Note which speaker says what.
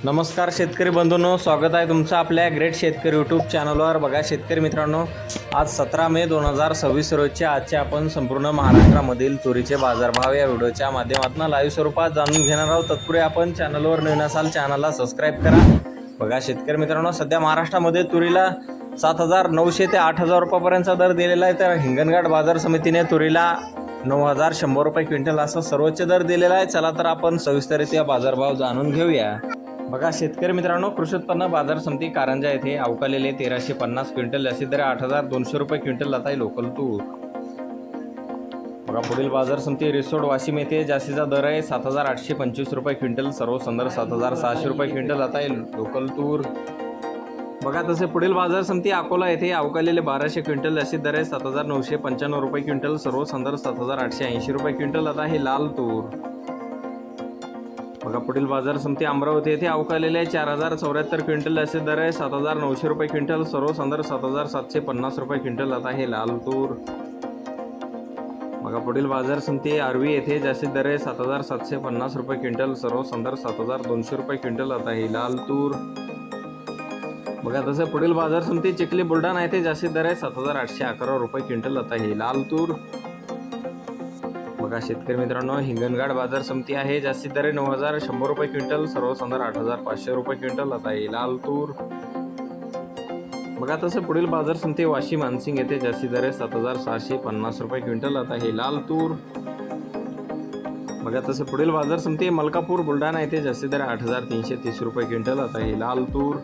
Speaker 1: नमस्कार शेतकरी बंधूंनो, स्वागत आहे तुमचं आपल्या ग्रेट शेतकरी यूट्यूब चॅनलवर। बघा शेतकरी मित्रांनो, आज 17 मे 2026 रोजच्या आजचे आपण संपूर्ण महाराष्ट्रामधील तुरीचे बाजारभाव या व्हिडिओच्या माध्यमातून लाईव्ह स्वरूपात जाणून घेणार आहोत। तत्पूर्वी आपण चॅनलवर नवीन असाल चॅनलला सबस्क्राईब करा। बघा शेतकरी मित्रांनो, सध्या महाराष्ट्रामध्ये तुरीला 7,900 ते 8,000 रुपयापर्यंतचा दर दिलेला आहे, तर हिंगणघाट बाजार समितीने तुरीला 9,100 रुपये क्विंटल असा सर्वोच्च दर दिलेला आहे। चला तर आपण सविस्तररित्या बाजारभाव जाणून घेऊया। बघा शेतकरी मित्रांनो, कृषी उत्पन्न बाजार समिती कारंजा येथे अवकालेले 1350 क्विंटल जास्तीत दर 8,200 रुपये क्विंटल जात आहे लोकल तूर। बघा पुढील बाजार समिती रिसोड वाशिम येथे जास्तीचा दर आहे 7,825 रुपये क्विंटल, सर्व संदर्भ 7,600 रुपये क्विंटल जात आहे लोकल तूर। बघा तसे पुढील बाजार समिती अकोला येथे अवकालेले 1200 क्विंटल जास्तीत दर आहे 7,995 रुपये क्विंटल, सर्व संदर्भ 7,880 रुपये क्विंटल जात आहे लाल तूर। बघा पुढील बाजार समिती अमरावती येथे अवकालेले 4,074 क्विंटल जास्तीत दर आहे 7,900 रुपये क्विंटल, सर्व संदर्भ 7,750 रुपये क्विंटल जात आहे लाल तूर। बघा पुढील बाजार समिती आर्वी येथे जास्तीत दर आहे 7,750 रुपये क्विंटल, सर्व संदर्भ 7,200 रुपये क्विंटल जात आहे लाल तूर। बघा तसं पुढील बाजार समिती चिखली बुलढाणा येथे जास्तीत दर आहे 7,811 रुपये क्विंटल जात आहे लाल तूर। बघा शेतकरी मित्रांनो, हिंगणघाट बाजार समिती आहे जास्तीत दर 9,100 रुपये क्विंटल, सर्व संदर्भ 8,500 रुपये क्विंटल जात आहे लाल तूर। बघा तसं पुढील बाजार समिती वाशिम मानसिंग येथे जास्तीत दर 7,650 रुपये क्विंटल जात आहे लाल तूर। बघा तसं पुढील बाजार समिती मलकापूर बुलढाणा येथे जास्तीत दर 8,330 रुपये क्विंटल जात आहे लाल तूर।